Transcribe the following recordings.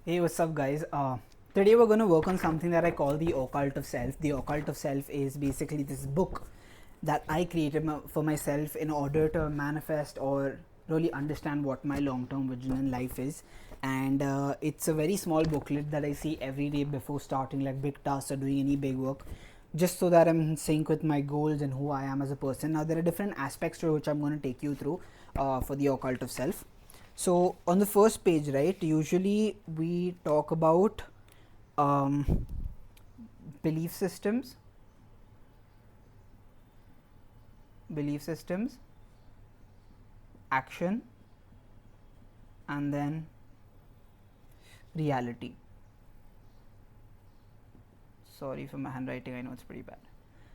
Hey, what's up, guys? Today we're going to work on something that I call the Occult of Self. The Occult of Self is basically this book that I created for myself in order to manifest or really understand what my long term vision in life is. And it's a very small booklet that I see every day before starting like big tasks or doing any big work, just so that I'm in sync with my goals and who I am as a person. Now, there are different aspects to which I'm going to take you through for the Occult of Self. So on the first page, right, usually we talk about belief systems, action, and then reality. Sorry for my handwriting, I know it's pretty bad.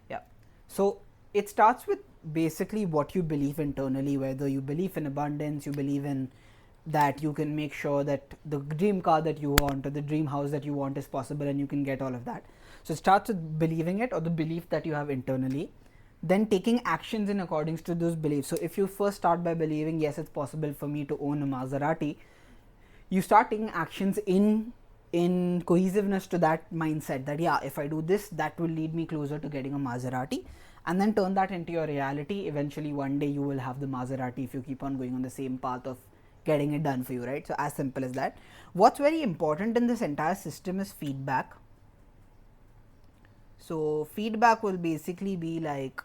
Yeah. So it starts with basically what you believe internally, whether you believe in abundance, you believe in that you can make sure that the dream car that you want or the dream house that you want is possible and you can get all of that. So it starts with believing it or the belief that you have internally, then taking actions in accordance to those beliefs. So if you first start by believing, yes, it's possible for me to own a Maserati, you start taking actions in cohesiveness to that mindset that yeah, if I do this, that will lead me closer to getting a Maserati, and then turn that into your reality. Eventually one day you will have the Maserati if you keep on going on the same path of getting it done for you, right? So as simple as that. What's very important in this entire system is feedback. So feedback will basically be like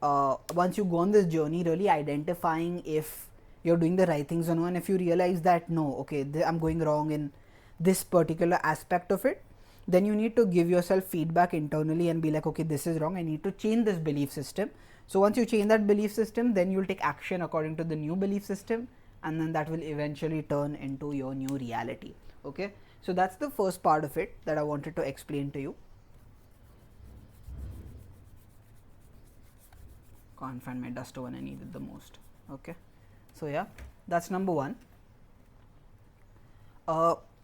once you go on this journey, really identifying if you're doing the right things or no, and if you realize that no, okay, I'm going wrong in this particular aspect of it, then you need to give yourself feedback internally and be like, okay, this is wrong, I need to change this belief system. So once you change that belief system, then you'll take action according to the new belief system, and then that will eventually turn into your new reality. Okay, so that's the first part of it that I wanted to explain to you. Can't find my duster when I need it the most. Okay, so yeah, that's number one.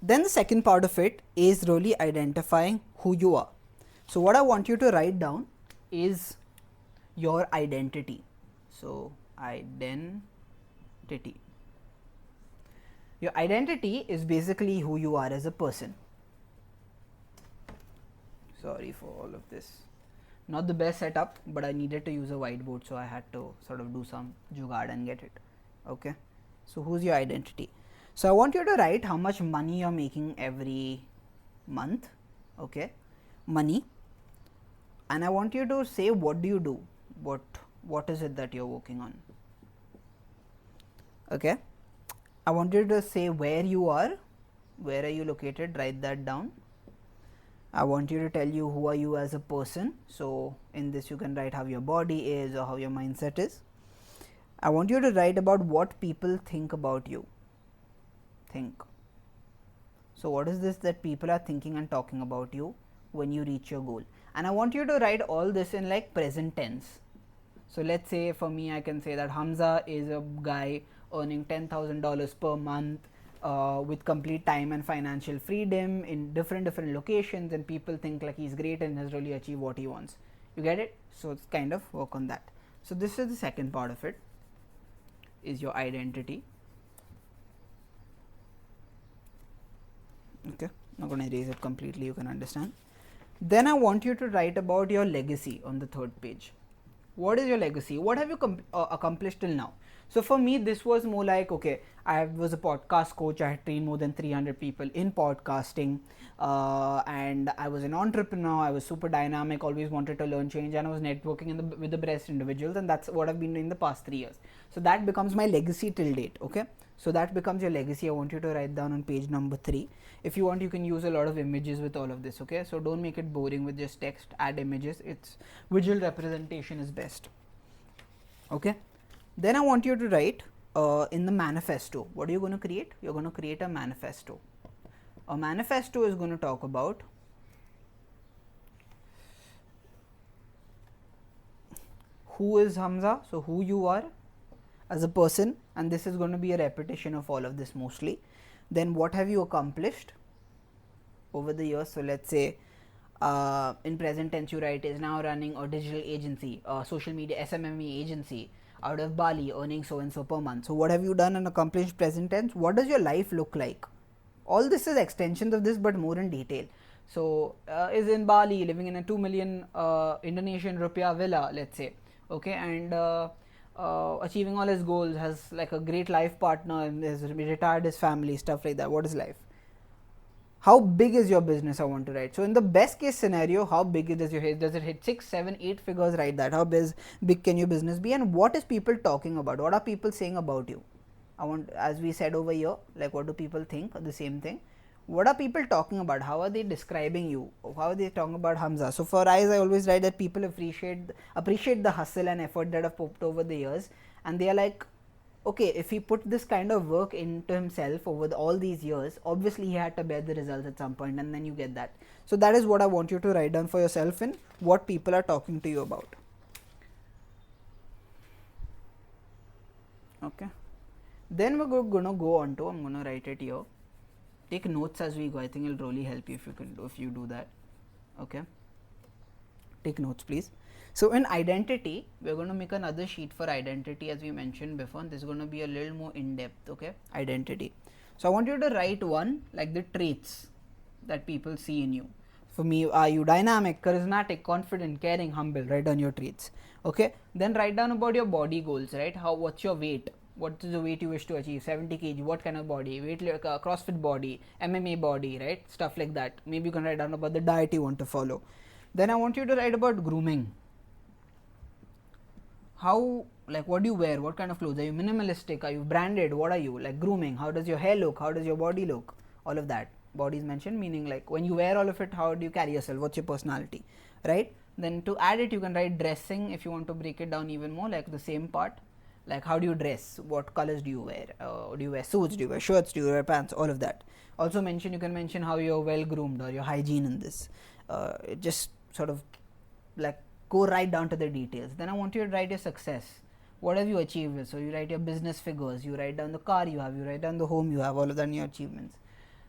Then the second part of it is really identifying who you are. So what I want you to write down is your identity. So identity. Your identity is basically who you are as a person. Sorry for all of this. Not the best setup, but I needed to use a whiteboard, so I had to sort of do some jugaad and get it. Okay, so who's your identity? So I want you to write how much money you're making every month. Okay, money. And I want you to say, what do you do? What is it that you're working on? Okay, I want you to say where you are. Where are you located? Write that down. I want you to tell you who are you as a person. So in this you can write how your body is or how your mindset is. I want you to write about what people think about you. Think. So what is this that people are thinking and talking about you when you reach your goal? And I want you to write all this in like present tense. So let's say for me, I can say that Hamza is a guy earning $10,000 per month with complete time and financial freedom in different locations, and people think like he's great and has really achieved what he wants. You get it? So it's kind of work on that. So this is the second part of it, is your identity. Okay, I'm not going to erase it completely, you can understand. Then I want you to write about your legacy on the third page. What is your legacy? What have you accomplished till now? So for me, this was more like, okay, I was a podcast coach. I had trained more than 300 people in podcasting, and I was an entrepreneur. I was super dynamic, always wanted to learn, change, and I was networking with the best individuals, and that's what I've been doing the past 3 years. So that becomes my legacy till date. Okay, so that becomes your legacy. I want you to write down on page number 3. If you want, you can use a lot of images with all of this. Okay, so don't make it boring with just text. Add images. It's visual representation is best. Okay, then I want you to write in the manifesto. What are you going to create? You're going to create a manifesto. A manifesto is going to talk about who is Hamza, so who you are as a person, and this is going to be a repetition of all of this mostly. Then what have you accomplished over the years? So let's say in present tense you write is now running a digital agency, a social media SMME agency out of Bali, earning so and so per month. So what have you done and accomplished present tense? What does your life look like All this is extensions of this, but more in detail. So is in Bali, living in a 2 million Indonesian rupiah villa, let's say, okay, and achieving all his goals, has like a great life partner, and is retired his family, stuff like that. What is life? How big is your business? I want to write. So in the best case scenario, how big does your hit? Does it hit 6, 7, 8 figures? Write that. How big can your business be? And what is people talking about? What are people saying about you? I want, as we said over here, like what do people think? The same thing. What are people talking about? How are they describing you? How are they talking about Hamza? So for eyes, I always write that people appreciate the hustle and effort that I've put over the years, and they are like, okay, if he put this kind of work into himself over all these years, obviously he had to bear the results at some point, and then you get that. So that is what I want you to write down for yourself in what people are talking to you about. Okay. Then we're going to go on to, I'm going to write it here. Take notes as we go. I think it'll really help you if you do that. Okay. Take notes, please. So in identity, we're going to make another sheet for identity, as we mentioned before. This is going to be a little more in depth. Okay, identity. So I want you to write one, like the traits that people see in you. For me, are you dynamic, charismatic, confident, caring, humble? Write down your traits. Okay. Then write down about your body goals. Right? What's your weight? What is the weight you wish to achieve? 70 kg. What kind of body? Weight, CrossFit body, MMA body, right? Stuff like that. Maybe you can write down about the diet you want to follow. Then I want you to write about grooming. How, like, what do you wear? What kind of clothes? Are you minimalistic? Are you branded? What are you? Like grooming. How does your hair look? How does your body look? All of that. Body is mentioned, meaning like when you wear all of it, how do you carry yourself? What's your personality? Right? Then to add it, you can write dressing if you want to break it down even more, like the same part. Like how do you dress? What colors do you wear? Do you wear suits? Do you wear shirts? Do you wear pants? All of that. Also you can mention how you're well groomed or your hygiene in this. Just sort of like go right down to the details. Then I want you to write your success. What have you achieved? So you write your business figures, you write down the car you have, you write down the home you have, all of that in your achievements.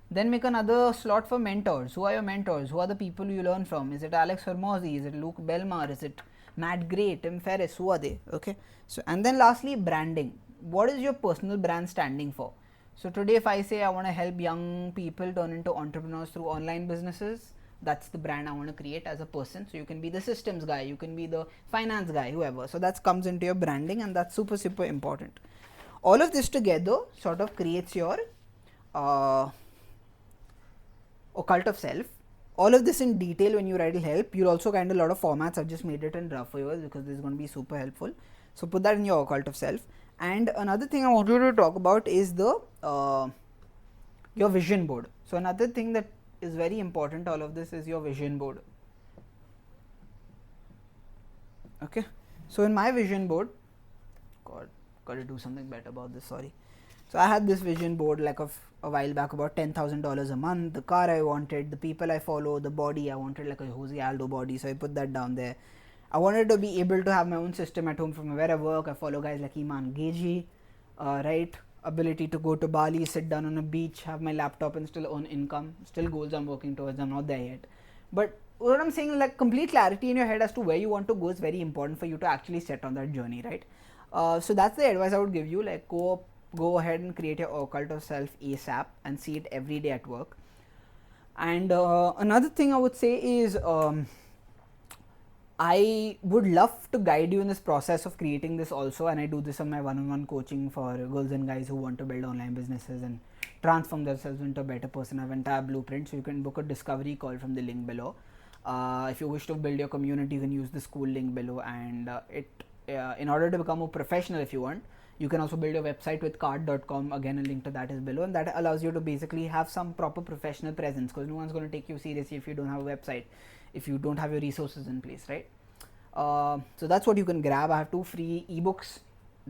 Then make another slot for mentors. Who are your mentors? Who are the people you learn from? Is it Alex Hormozzi? Is it Luke Belmar? Is it Matt Gray, Tim Ferriss? Who are they? Okay. So, and then lastly, branding. What is your personal brand standing for? So today if I say I want to help young people turn into entrepreneurs through online businesses, that's the brand I want to create as a person. So you can be the systems guy, you can be the finance guy, whoever. So that comes into your branding, and that's super important. All of this together sort of creates your occult of self. All of this in detail when you write will help. You'll also kind of a lot of formats. I've just made it in rough for you because this is going to be super helpful. So put that in your occult of self. And another thing I want you to talk about is the your vision board. So another thing that is very important, all of this, is your vision board. Okay. So in my vision board, God, got to do something better about this, sorry. So I had this vision board like a while back, about $10,000 a month, the car I wanted, the people I follow, the body I wanted, like a Jose Aldo body. So I put that down there. I wanted to be able to have my own system at home from where I work. I follow guys like Iman Geji, right? Ability to go to Bali, sit down on a beach, have my laptop and still earn income. Still goals I'm working towards. I'm not there yet. But what I'm saying, like complete clarity in your head as to where you want to go is very important for you to actually set on that journey, right? So that's the advice I would give you. Like go ahead and create your occult of self ASAP and see it every day at work. And another thing I would say is I would love to guide you in this process of creating this also, and I do this on my one-on-one coaching for girls and guys who want to build online businesses and transform themselves into a better person. I have an entire blueprint, so you can book a discovery call from the link below. If you wish to build your community, you can use the school link below, and in order to become more professional, if you want, you can also build your website with card.com. Again, a link to that is below, and that allows you to basically have some proper professional presence, because no one's going to take you seriously if you don't have a website, if you don't have your resources in place, right? So that's what you can grab. I have 2 free ebooks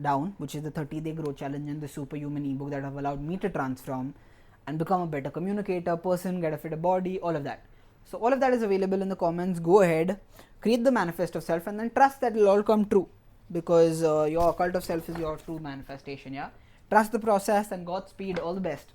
down, which is the 30-day growth challenge and the superhuman ebook that have allowed me to transform and become a better communicator, person, get a fitter body, all of that. So all of that is available in the comments. Go ahead, create the manifest of self, and then trust that it will all come true, because your occult of self is your true manifestation. Yeah, trust the process, and Godspeed. All the best.